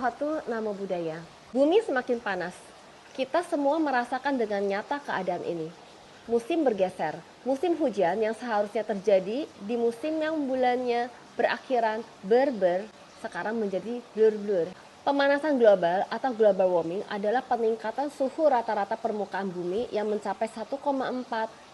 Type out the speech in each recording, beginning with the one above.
Nahotu Namo Buddhaya. Bumi semakin panas. Kita semua merasakan dengan nyata keadaan ini. Musim bergeser. Musim hujan yang seharusnya terjadi di musim yang bulannya berakhiran ber-ber, sekarang menjadi blur-blur. Pemanasan global atau global warming adalah peningkatan suhu rata-rata permukaan bumi yang mencapai 1,4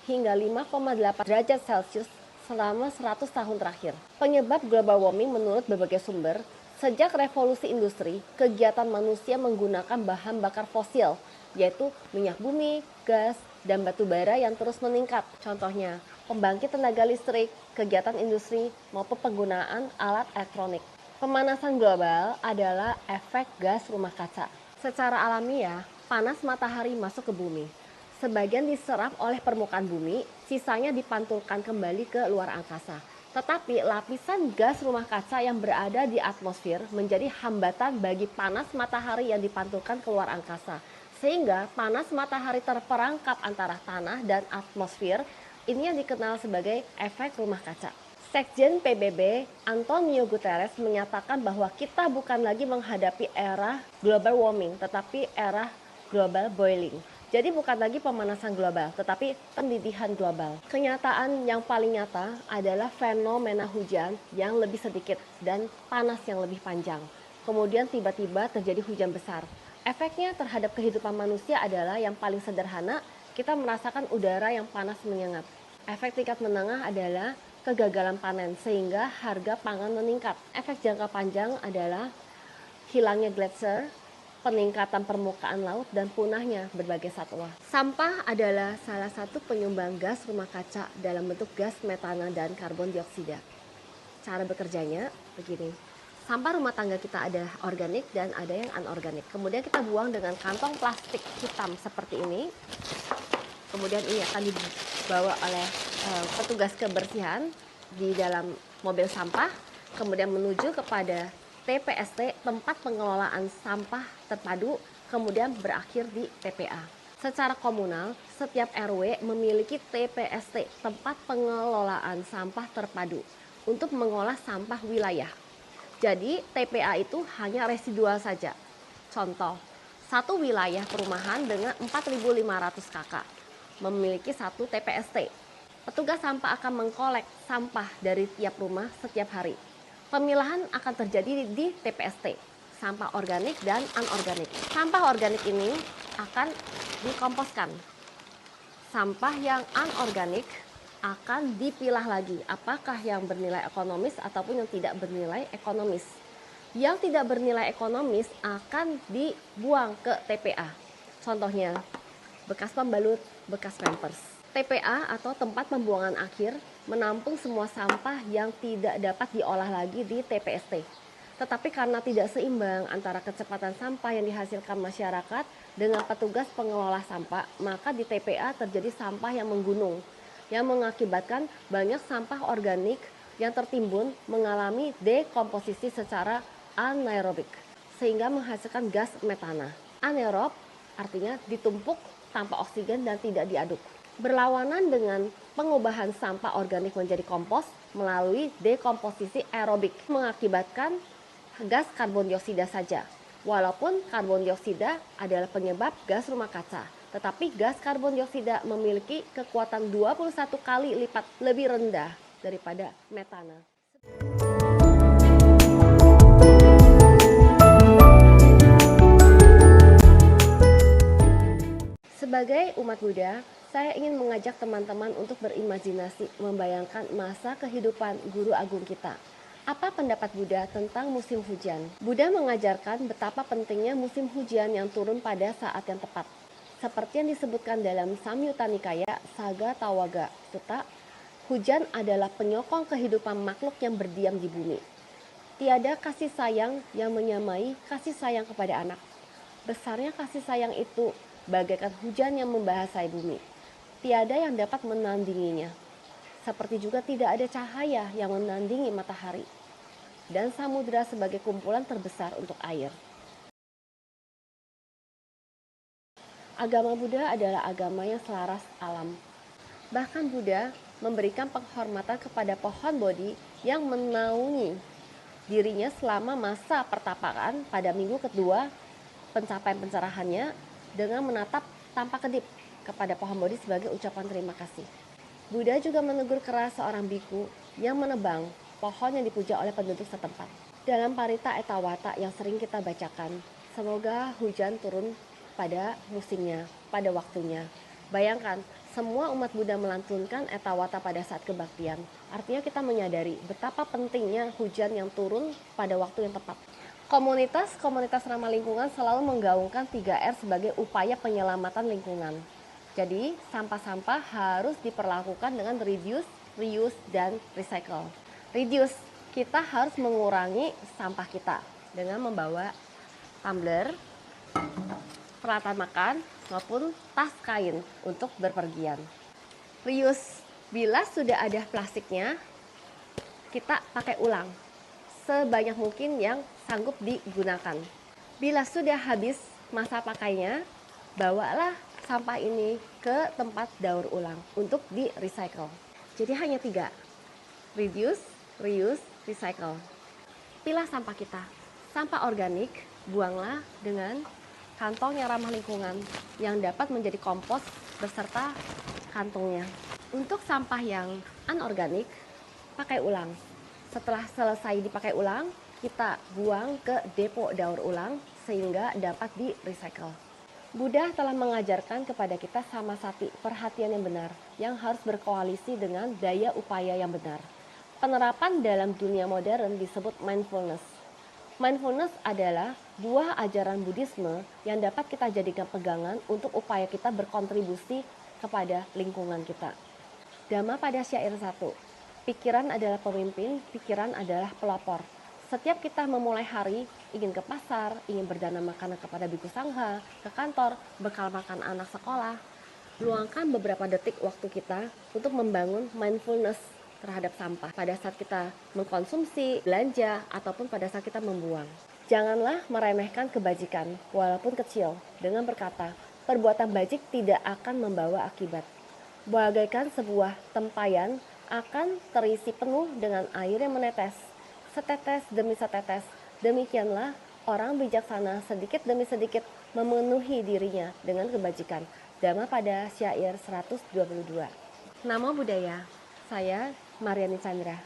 hingga 5,8 derajat Celcius selama 100 tahun terakhir. Penyebab global warming menurut berbagai sumber, sejak revolusi industri, kegiatan manusia menggunakan bahan bakar fosil, yaitu minyak bumi, gas, dan batu bara yang terus meningkat. Contohnya, pembangkit tenaga listrik, kegiatan industri, maupun penggunaan alat elektronik. Pemanasan global adalah efek gas rumah kaca. Secara alamiah, panas matahari masuk ke bumi. Sebagian diserap oleh permukaan bumi, sisanya dipantulkan kembali ke luar angkasa. Tetapi lapisan gas rumah kaca yang berada di atmosfer menjadi hambatan bagi panas matahari yang dipantulkan ke luar angkasa. Sehingga panas matahari terperangkap antara tanah dan atmosfer, ini yang dikenal sebagai efek rumah kaca. Sekjen PBB Antonio Guterres menyatakan bahwa kita bukan lagi menghadapi era global warming, tetapi era global boiling. Jadi bukan lagi pemanasan global, tetapi pendidihan global. Kenyataan yang paling nyata adalah fenomena hujan yang lebih sedikit dan panas yang lebih panjang. Kemudian tiba-tiba terjadi hujan besar. Efeknya terhadap kehidupan manusia adalah yang paling sederhana, kita merasakan udara yang panas menyengat. Efek tingkat menengah adalah kegagalan panen sehingga harga pangan meningkat. Efek jangka panjang adalah hilangnya gletser, peningkatan permukaan laut, dan punahnya berbagai satwa. Sampah adalah salah satu penyumbang gas rumah kaca dalam bentuk gas metana dan karbon dioksida. Cara bekerjanya begini. Sampah rumah tangga kita ada organik dan ada yang anorganik. Kemudian kita buang dengan kantong plastik hitam seperti ini. Kemudian ini akan dibawa oleh petugas kebersihan di dalam mobil sampah, kemudian menuju kepada TPST, tempat pengelolaan sampah terpadu, kemudian berakhir di TPA. Secara komunal, setiap RW memiliki TPST, tempat pengelolaan sampah terpadu, untuk mengolah sampah wilayah. Jadi TPA itu hanya residual saja. Contoh, satu wilayah perumahan dengan 4.500 kakak memiliki satu TPST. Petugas sampah akan mengkolek sampah dari tiap rumah setiap hari. Pemilahan akan terjadi di TPST, sampah organik dan anorganik. Sampah organik ini akan dikomposkan. Sampah yang anorganik akan dipilah lagi, apakah yang bernilai ekonomis ataupun yang tidak bernilai ekonomis. Yang tidak bernilai ekonomis akan dibuang ke TPA. Contohnya, bekas pembalut, bekas pampers. TPA atau tempat pembuangan akhir menampung semua sampah yang tidak dapat diolah lagi di TPST. Tetapi karena tidak seimbang antara kecepatan sampah yang dihasilkan masyarakat dengan petugas pengelola sampah, maka di TPA terjadi sampah yang menggunung, yang mengakibatkan banyak sampah organik yang tertimbun mengalami dekomposisi secara anaerobik, sehingga menghasilkan gas metana. Anaerob artinya ditumpuk tanpa oksigen dan tidak diaduk. Berlawanan dengan pengubahan sampah organik menjadi kompos melalui dekomposisi aerobik, mengakibatkan gas karbon dioksida saja. Walaupun karbon dioksida adalah penyebab gas rumah kaca, tetapi gas karbon dioksida memiliki kekuatan 21 kali lipat lebih rendah daripada metana. Sebagai umat Buddha, saya ingin mengajak teman-teman untuk berimajinasi, membayangkan masa kehidupan guru agung kita. Apa pendapat Buddha tentang musim hujan? Buddha mengajarkan betapa pentingnya musim hujan yang turun pada saat yang tepat. Seperti yang disebutkan dalam Samyutta Nikaya Sagga Tawaga Sutta, hujan adalah penyokong kehidupan makhluk yang berdiam di bumi. Tiada kasih sayang yang menyamai kasih sayang kepada anak. Besarnya kasih sayang itu bagaikan hujan yang membahasai bumi. Tiada yang dapat menandinginya. Seperti juga tidak ada cahaya yang menandingi matahari. Dan samudera sebagai kumpulan terbesar untuk air. Agama Buddha adalah agama yang selaras alam. Bahkan Buddha memberikan penghormatan kepada pohon Bodhi yang menaungi dirinya selama masa pertapaan pada minggu kedua pencapaian pencerahannya dengan menatap tanpa kedip kepada pohon Bodhi sebagai ucapan terima kasih. Buddha juga menegur keras seorang biku yang menebang pohon yang dipuja oleh penduduk setempat. Dalam Parita Etawata yang sering kita bacakan, semoga hujan turun pada musimnya, pada waktunya. Bayangkan, semua umat Buddha melantunkan Etawata pada saat kebaktian. Artinya kita menyadari betapa pentingnya hujan yang turun pada waktu yang tepat. Komunitas ramah lingkungan selalu menggaungkan 3R sebagai upaya penyelamatan lingkungan. Jadi, sampah-sampah harus diperlakukan dengan reduce, reuse, dan recycle. Reduce, kita harus mengurangi sampah kita dengan membawa tumbler, peralatan makan, maupun tas kain untuk berpergian. Reuse, bila sudah ada plastiknya, kita pakai ulang sebanyak mungkin yang sanggup digunakan. Bila sudah habis masa pakainya, bawalah sampah ini ke tempat daur ulang untuk di-recycle. Jadi hanya 3, reduce, reuse, recycle. Pilah sampah kita. Sampah organik, buanglah dengan kantong yang ramah lingkungan yang dapat menjadi kompos beserta kantongnya. Untuk sampah yang anorganik, pakai ulang. Setelah selesai dipakai ulang, kita buang ke depo daur ulang sehingga dapat di-recycle. Buddha telah mengajarkan kepada kita samasati, perhatian yang benar, yang harus berkoalisi dengan daya upaya yang benar. Penerapan dalam dunia modern disebut mindfulness. Mindfulness adalah buah ajaran Buddhisme yang dapat kita jadikan pegangan untuk upaya kita berkontribusi kepada lingkungan kita. Dhamma pada syair 1, pikiran adalah pemimpin, pikiran adalah pelopor. Setiap kita memulai hari, ingin ke pasar, ingin berdana makanan kepada biku sangha, ke kantor, bekal makan anak sekolah, luangkan beberapa detik waktu kita untuk membangun mindfulness terhadap sampah pada saat kita mengkonsumsi, belanja, ataupun pada saat kita membuang. Janganlah meremehkan kebajikan, walaupun kecil, dengan berkata, perbuatan bajik tidak akan membawa akibat. Bagaikan sebuah tempayan akan terisi penuh dengan air yang menetes. Setetes demi setetes, demikianlah orang bijaksana sedikit demi sedikit memenuhi dirinya dengan kebajikan. Dhamma pada syair 122. Namo Buddhaya, saya Mariani Chandra.